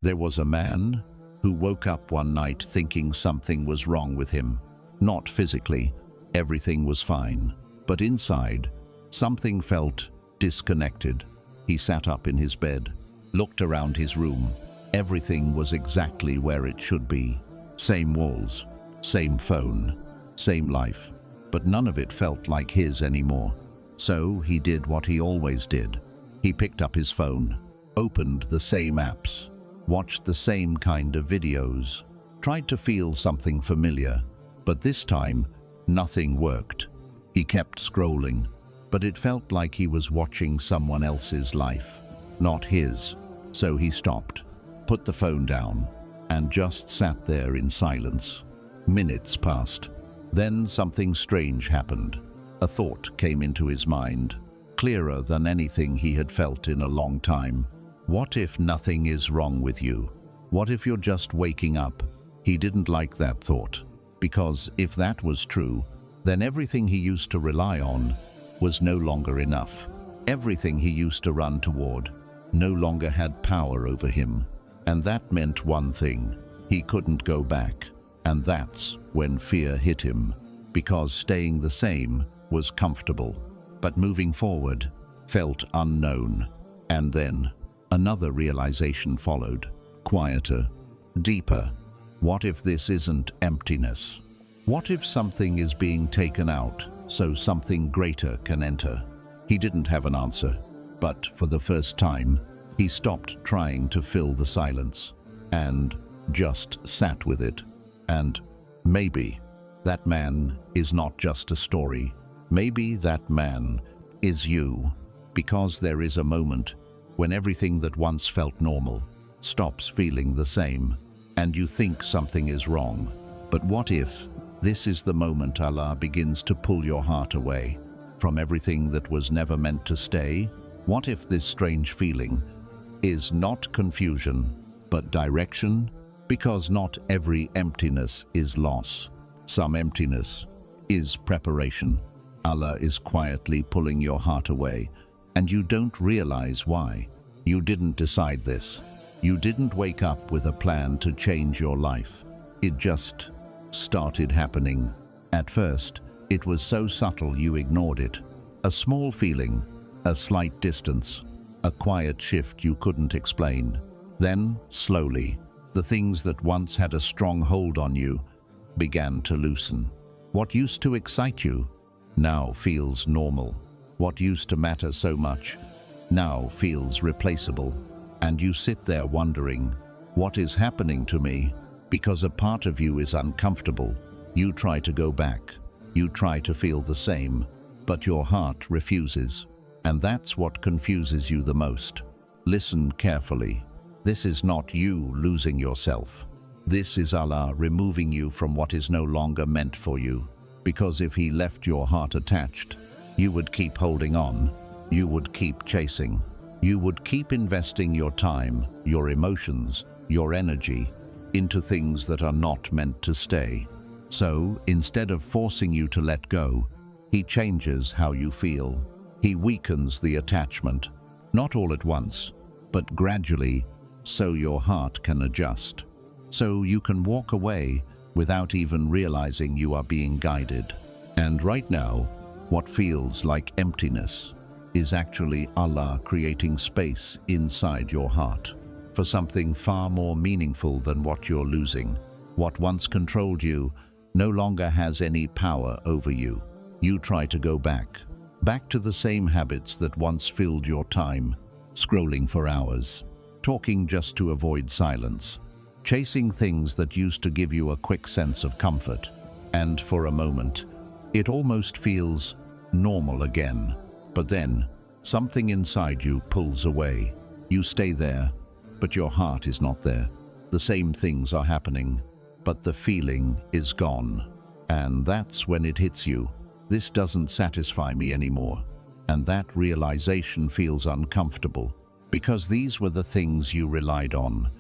There was a man who woke up one night thinking something was wrong with him. Not physically, everything was fine, but inside, something felt disconnected. He sat up in his bed, looked around his room. Everything was exactly where it should be. Same walls, same phone, same life, but none of it felt like his anymore. So he did what he always did. He picked up his phone, opened the same apps, watched the same kind of videos, tried to feel something familiar, but this time, nothing worked. He kept scrolling, but it felt like he was watching someone else's life, not his. So he stopped, put the phone down, and just sat there in silence. Minutes passed. Then something strange happened. A thought came into his mind, clearer than anything he had felt in a long time. What if nothing is wrong with you? What if you're just waking up? He didn't like that thought, because if that was true, then everything he used to rely on was no longer enough. Everything he used to run toward no longer had power over him. And that meant one thing: he couldn't go back. And that's when fear hit him, because staying the same was comfortable, but moving forward felt unknown. And then another realization followed, quieter, deeper. What if this isn't emptiness? What if something is being taken out so something greater can enter? He didn't have an answer, but for the first time, he stopped trying to fill the silence and just sat with it. And maybe that man is not just a story. Maybe that man is you, because there is a moment when everything that once felt normal stops feeling the same, and you think something is wrong. But what if this is the moment Allah begins to pull your heart away from everything that was never meant to stay? What if this strange feeling is not confusion, but direction? Because not every emptiness is loss. Some emptiness is preparation. Allah is quietly pulling your heart away, and you don't realize why. You didn't decide this. You didn't wake up with a plan to change your life. It just started happening. At first, it was so subtle you ignored it. A small feeling, a slight distance, a quiet shift you couldn't explain. Then, slowly, the things that once had a strong hold on you began to loosen. What used to excite you now feels normal. What used to matter so much now feels replaceable. And you sit there wondering, what is happening to me? Because a part of you is uncomfortable. You try to go back. You try to feel the same, but your heart refuses. And that's what confuses you the most. Listen carefully. This is not you losing yourself. This is Allah removing you from what is no longer meant for you. Because if He left your heart attached, you would keep holding on. You would keep chasing. You would keep investing your time, your emotions, your energy into things that are not meant to stay. So, instead of forcing you to let go, He changes how you feel. He weakens the attachment, not all at once, but gradually, so your heart can adjust. So you can walk away without even realizing you are being guided. And right now, what feels like emptiness is actually Allah creating space inside your heart for something far more meaningful than what you're losing. What once controlled you no longer has any power over you. You try to go back to the same habits that once filled your time, scrolling for hours, talking just to avoid silence, chasing things that used to give you a quick sense of comfort. And for a moment, it almost feels normal again. But then, something inside you pulls away. You stay there, but your heart is not there. The same things are happening, but the feeling is gone. And that's when it hits you. This doesn't satisfy me anymore. And that realization feels uncomfortable, because these were the things you relied on.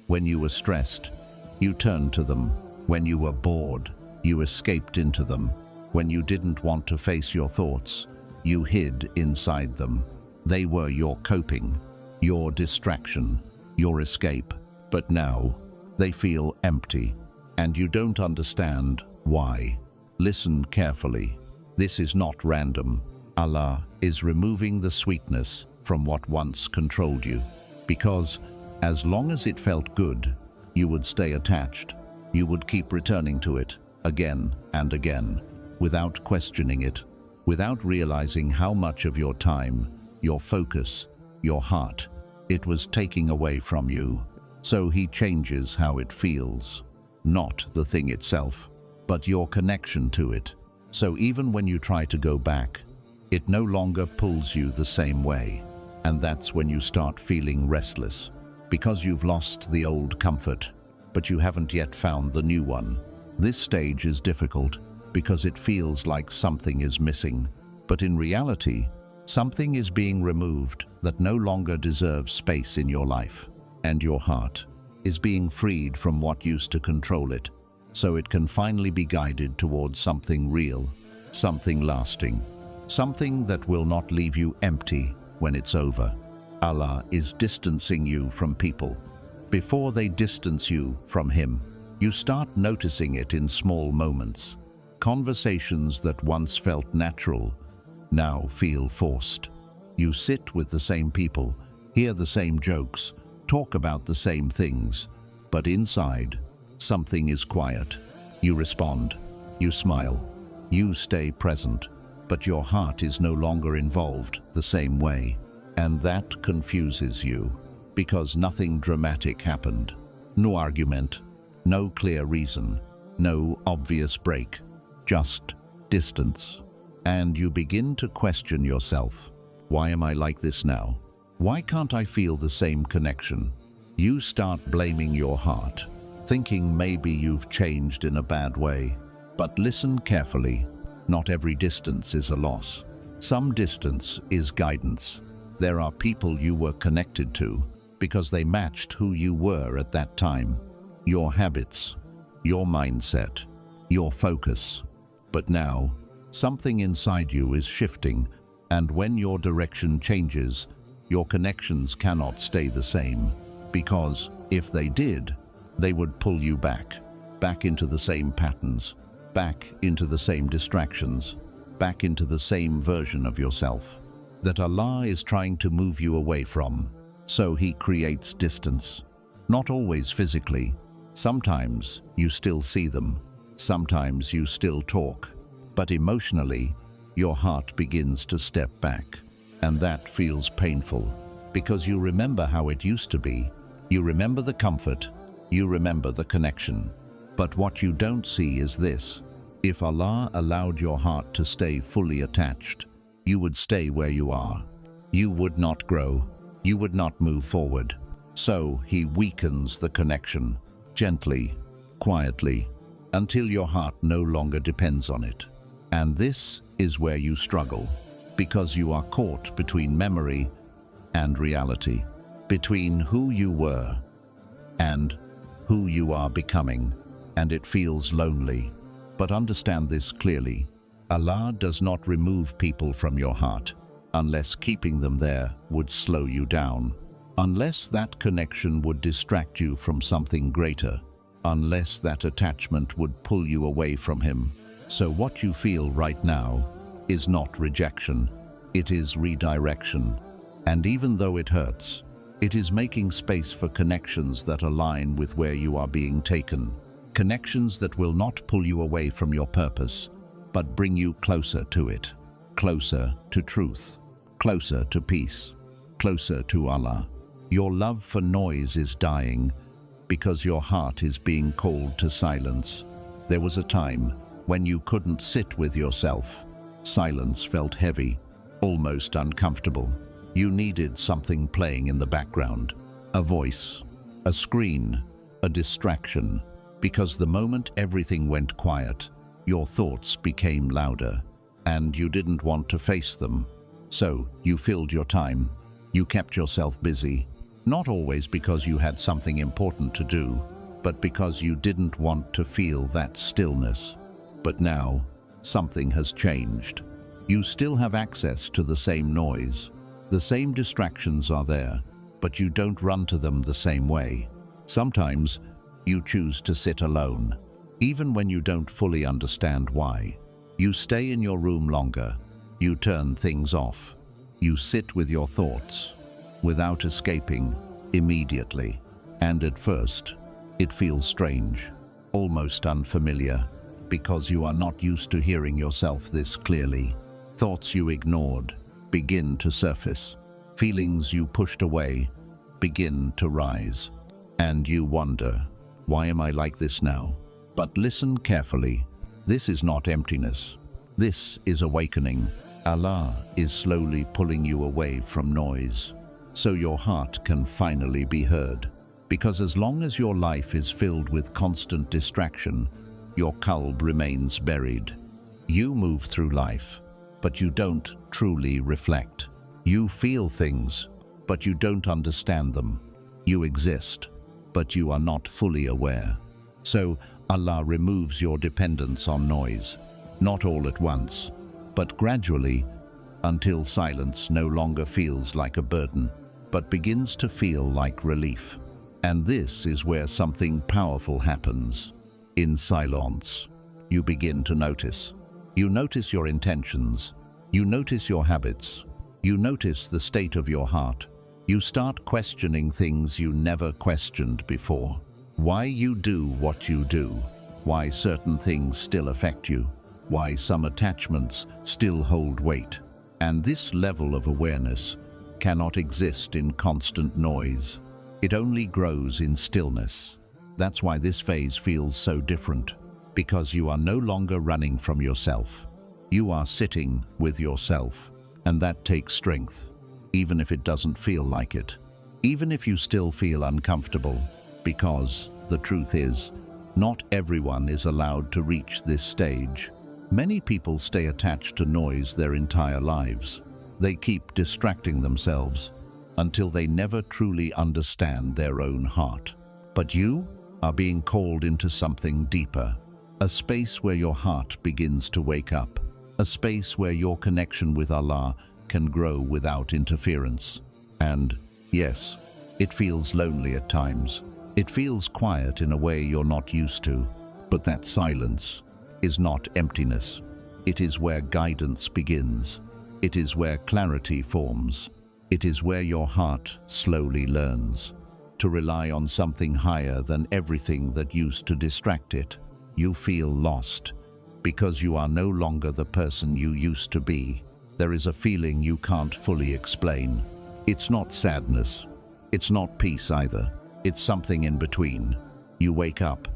When you were stressed, you turned to them. When you were bored, you escaped into them. When you didn't want to face your thoughts, you hid inside them. They were your coping, your distraction, your escape. But now, they feel empty, and you don't understand why. Listen carefully. This is not random. Allah is removing the sweetness from what once controlled you. Because as long as it felt good, you would stay attached. You would keep returning to it again and again, without questioning it, without realizing how much of your time, your focus, your heart, it was taking away from you. So he changes how it feels, not the thing itself, but your connection to it. So even when you try to go back, it no longer pulls you the same way. And that's when you start feeling restless, because you've lost the old comfort, but you haven't yet found the new one. This stage is difficult because it feels like something is missing, but in reality, something is being removed that no longer deserves space in your life, and your heart is being freed from what used to control it, so it can finally be guided towards something real, something lasting, something that will not leave you empty when it's over. Allah is distancing you from people. Before they distance you from Him, you start noticing it in small moments. Conversations that once felt natural now feel forced. You sit with the same people, hear the same jokes, talk about the same things, but inside, something is quiet. You respond, you smile, you stay present, but your heart is no longer involved the same way. And that confuses you, because nothing dramatic happened. No argument, no clear reason, no obvious break, just distance. And you begin to question yourself. Why am I like this now? Why can't I feel the same connection? You start blaming your heart, thinking maybe you've changed in a bad way. But listen carefully. Not every distance is a loss. Some distance is guidance. There are people you were connected to because they matched who you were at that time. Your habits, your mindset, your focus. But now, something inside you is shifting, and when your direction changes, your connections cannot stay the same. Because if they did, they would pull you back into the same patterns, back into the same distractions, back into the same version of yourself that Allah is trying to move you away from. So He creates distance. Not always physically. Sometimes you still see them. Sometimes you still talk. But emotionally, your heart begins to step back. And that feels painful, because you remember how it used to be. You remember the comfort. You remember the connection. But what you don't see is this. If Allah allowed your heart to stay fully attached, you would stay where you are. You would not grow. You would not move forward. So He weakens the connection, gently, quietly, until your heart no longer depends on it. And this is where you struggle, because you are caught between memory and reality, between who you were and who you are becoming, and it feels lonely. But understand this clearly. Allah does not remove people from your heart unless keeping them there would slow you down, unless that connection would distract you from something greater, unless that attachment would pull you away from Him. So what you feel right now is not rejection, it is redirection. And even though it hurts, it is making space for connections that align with where you are being taken, connections that will not pull you away from your purpose, but bring you closer to it, closer to truth, closer to peace, closer to Allah. Your love for noise is dying because your heart is being called to silence. There was a time when you couldn't sit with yourself. Silence felt heavy, almost uncomfortable. You needed something playing in the background, a voice, a screen, a distraction, because the moment everything went quiet, your thoughts became louder, and you didn't want to face them. So you filled your time. You kept yourself busy, not always because you had something important to do, but because you didn't want to feel that stillness. But now, something has changed. You still have access to the same noise. The same distractions are there, but you don't run to them the same way. Sometimes you choose to sit alone, even when you don't fully understand why. You stay in your room longer. You turn things off. You sit with your thoughts, without escaping immediately. And at first, it feels strange, almost unfamiliar, because you are not used to hearing yourself this clearly. Thoughts you ignored begin to surface. Feelings you pushed away begin to rise. And you wonder, why am I like this now? But listen carefully. This is not emptiness. This is awakening. Allah is slowly pulling you away from noise, so your heart can finally be heard. Because as long as your life is filled with constant distraction, your qalb remains buried. You move through life, but you don't truly reflect. You feel things, but you don't understand them. You exist, but you are not fully aware. So Allah removes your dependence on noise, not all at once, but gradually, until silence no longer feels like a burden, but begins to feel like relief. And this is where something powerful happens. In silence, you begin to notice. You notice your intentions. You notice your habits. You notice the state of your heart. You start questioning things you never questioned before. Why you do what you do. Why certain things still affect you. Why some attachments still hold weight. And this level of awareness cannot exist in constant noise. It only grows in stillness. That's why this phase feels so different, because you are no longer running from yourself. You are sitting with yourself, and that takes strength, even if it doesn't feel like it. Even if you still feel uncomfortable, because the truth is, not everyone is allowed to reach this stage. Many people stay attached to noise their entire lives. They keep distracting themselves until they never truly understand their own heart. But you are being called into something deeper, a space where your heart begins to wake up, a space where your connection with Allah can grow without interference. And yes, it feels lonely at times. It feels quiet in a way you're not used to, but that silence is not emptiness. It is where guidance begins. It is where clarity forms. It is where your heart slowly learns to rely on something higher than everything that used to distract it. You feel lost because you are no longer the person you used to be. There is a feeling you can't fully explain. It's not sadness. It's not peace either. It's something in between. You wake up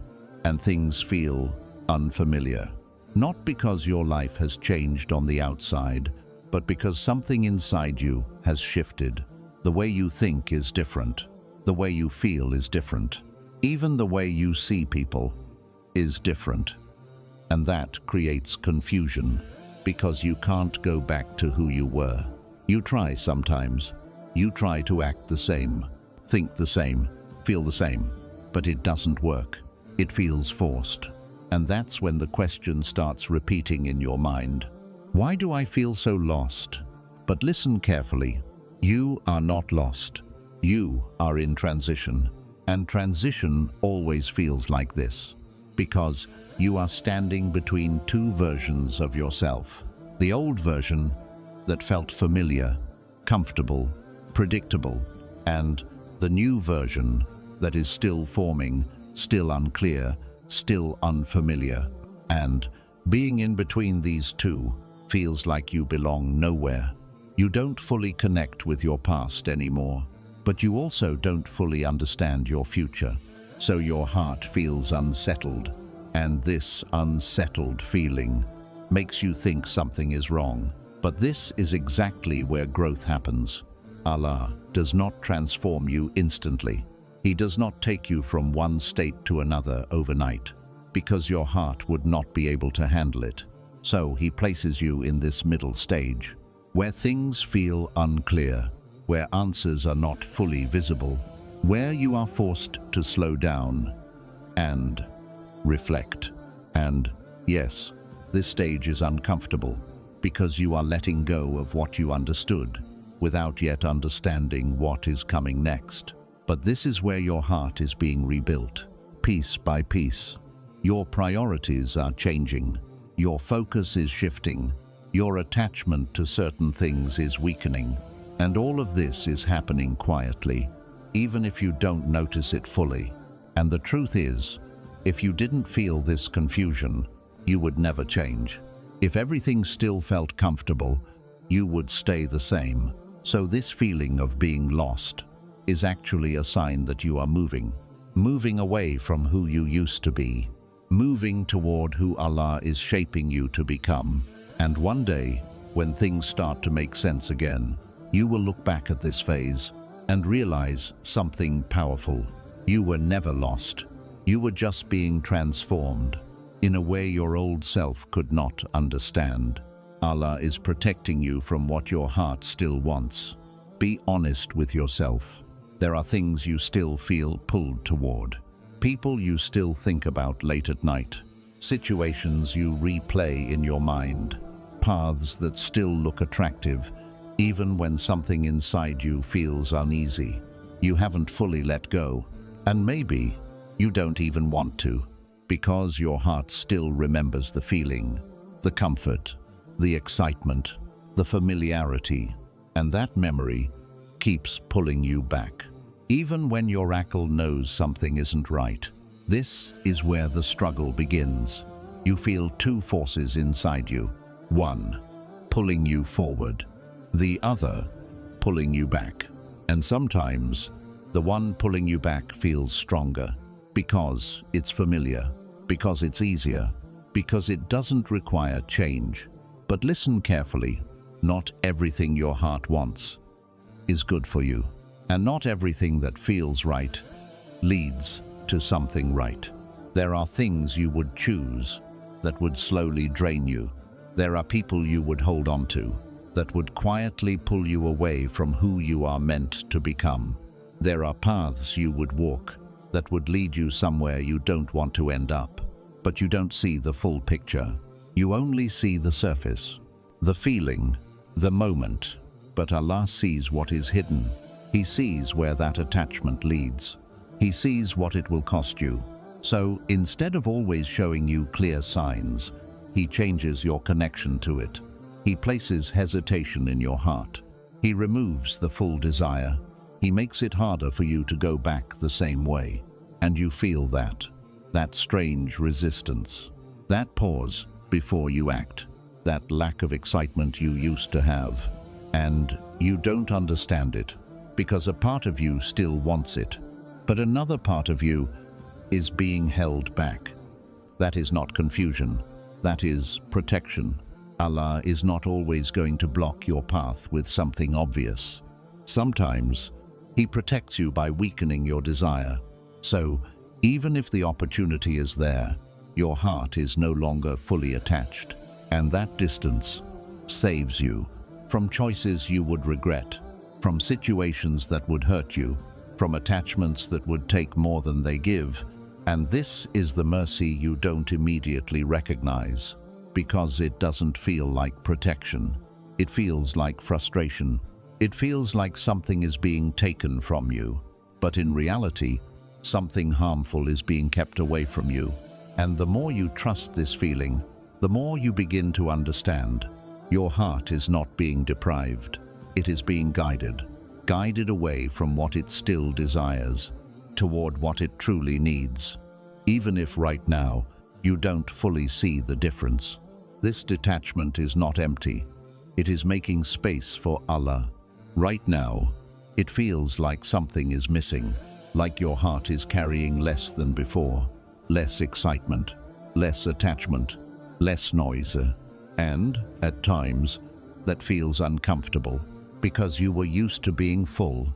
and things feel unfamiliar. Not because your life has changed on the outside, but because something inside you has shifted. The way you think is different. The way you feel is different. Even the way you see people is different. And that creates confusion, because you can't go back to who you were. You try sometimes. You try to act the same, think the same, feel the same, but it doesn't work. It feels forced. And that's when the question starts repeating in your mind. Why do I feel so lost? But listen carefully. You are not lost. You are in transition. And transition always feels like this, because you are standing between two versions of yourself. The old version that felt familiar, comfortable, predictable, and the new version that is still forming, still unclear, still unfamiliar. And being in between these two feels like you belong nowhere. You don't fully connect with your past anymore, but you also don't fully understand your future. So your heart feels unsettled, and this unsettled feeling makes you think something is wrong. But this is exactly where growth happens. Allah does not transform you instantly. He does not take you from one state to another overnight, because your heart would not be able to handle it. So He places you in this middle stage, where things feel unclear, where answers are not fully visible, where you are forced to slow down and reflect. And yes, this stage is uncomfortable, because you are letting go of what you understood, without yet understanding what is coming next. But this is where your heart is being rebuilt, piece by piece. Your priorities are changing. Your focus is shifting. Your attachment to certain things is weakening. And all of this is happening quietly, even if you don't notice it fully. And the truth is, if you didn't feel this confusion, you would never change. If everything still felt comfortable, you would stay the same. So this feeling of being lost is actually a sign that you are moving away from who you used to be, moving toward who Allah is shaping you to become. And one day, when things start to make sense again, you will look back at this phase and realize something powerful. You were never lost. You were just being transformed in a way your old self could not understand. Allah is protecting you from what your heart still wants. Be honest with yourself. There are things you still feel pulled toward, people you still think about late at night, situations you replay in your mind, paths that still look attractive even when something inside you feels uneasy. You haven't fully let go, and maybe you don't even want to, because your heart still remembers the feeling, the comfort, the excitement, the familiarity, and that memory keeps pulling you back. Even when your akal knows something isn't right, this is where the struggle begins. You feel two forces inside you, one pulling you forward, the other pulling you back. And sometimes the one pulling you back feels stronger because it's familiar, because it's easier, because it doesn't require change. But listen carefully, not everything your heart wants is good for you, and not everything that feels right leads to something right. There are things you would choose that would slowly drain you. There are people you would hold on to that would quietly pull you away from who you are meant to become. There are paths you would walk that would lead you somewhere you don't want to end up. But you don't see the full picture. You only see the surface, the feeling, the moment. But Allah sees what is hidden. He sees where that attachment leads. He sees what it will cost you. So instead of always showing you clear signs, He changes your connection to it. He places hesitation in your heart. He removes the full desire. He makes it harder for you to go back the same way. And you feel that strange resistance, that pause before you act, that lack of excitement you used to have. And you don't understand it, because a part of you still wants it, but another part of you is being held back. That is not confusion, that is protection. Allah is not always going to block your path with something obvious. Sometimes He protects you by weakening your desire. So, even if the opportunity is there, your heart is no longer fully attached, and that distance saves you from choices you would regret, from situations that would hurt you, from attachments that would take more than they give. And this is the mercy you don't immediately recognize, because it doesn't feel like protection. It feels like frustration. It feels like something is being taken from you. But in reality, something harmful is being kept away from you. And the more you trust this feeling, the more you begin to understand. Your heart is not being deprived. It is being guided away from what it still desires, toward what it truly needs. Even if right now you don't fully see the difference. This detachment is not empty. It is making space for Allah. Right now, it feels like something is missing, like your heart is carrying less than before, less excitement, less attachment, less noise, and, at times, that feels uncomfortable, because you were used to being full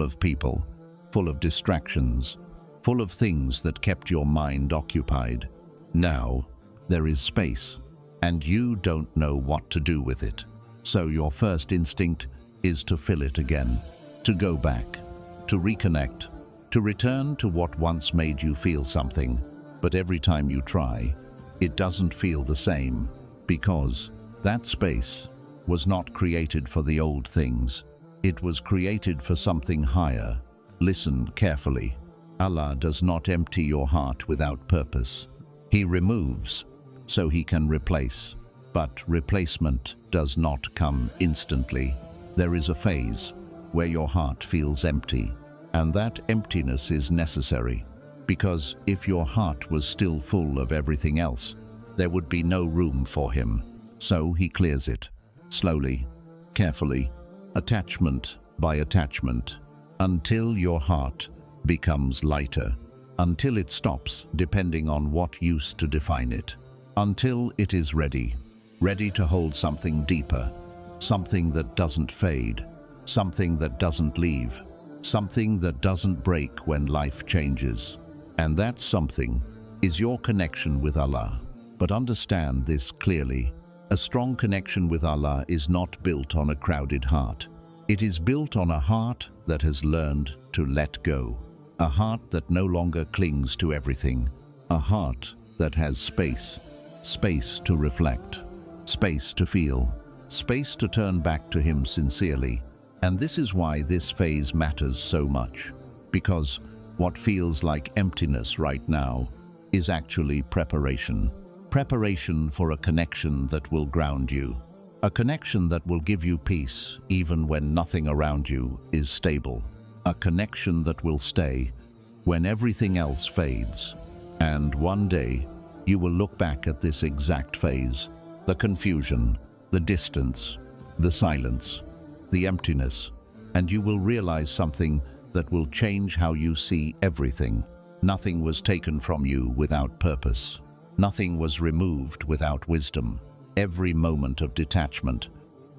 of people, full of distractions, full of things that kept your mind occupied. Now, there is space, and you don't know what to do with it. So your first instinct is to fill it again, to go back, to reconnect, to return to what once made you feel something. But every time you try, it doesn't feel the same, because that space was not created for the old things. It was created for something higher, Listen carefully. Allah does not empty your heart without purpose. He removes so He can replace. But replacement does not come instantly. There is a phase where your heart feels empty, and that emptiness is necessary, because if your heart was still full of everything else, there would be no room for Him. So He clears it, slowly, carefully, attachment by attachment, until your heart becomes lighter, until it stops depending on what used to define it, until it is ready to hold something deeper, something that doesn't fade, something that doesn't leave, something that doesn't break when life changes. And that something is your connection with Allah. But understand this clearly. A strong connection with Allah is not built on a crowded heart. It is built on a heart that has learned to let go. A heart that no longer clings to everything. A heart that has space to reflect, space to feel, space to turn back to Him sincerely. And this is why this phase matters so much. Because what feels like emptiness right now is actually preparation. Preparation for a connection that will ground you. A connection that will give you peace even when nothing around you is stable. A connection that will stay when everything else fades. And one day, you will look back at this exact phase, the confusion, the distance, the silence, the emptiness, and you will realize something that will change how you see everything. Nothing was taken from you without purpose. Nothing was removed without wisdom. Every moment of detachment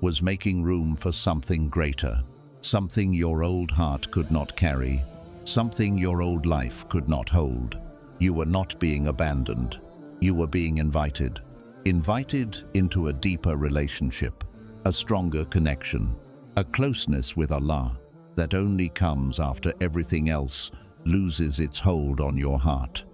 was making room for something greater, something your old heart could not carry, something your old life could not hold. You were not being abandoned. You were being invited into a deeper relationship, a stronger connection, a closeness with Allah that only comes after everything else loses its hold on your heart.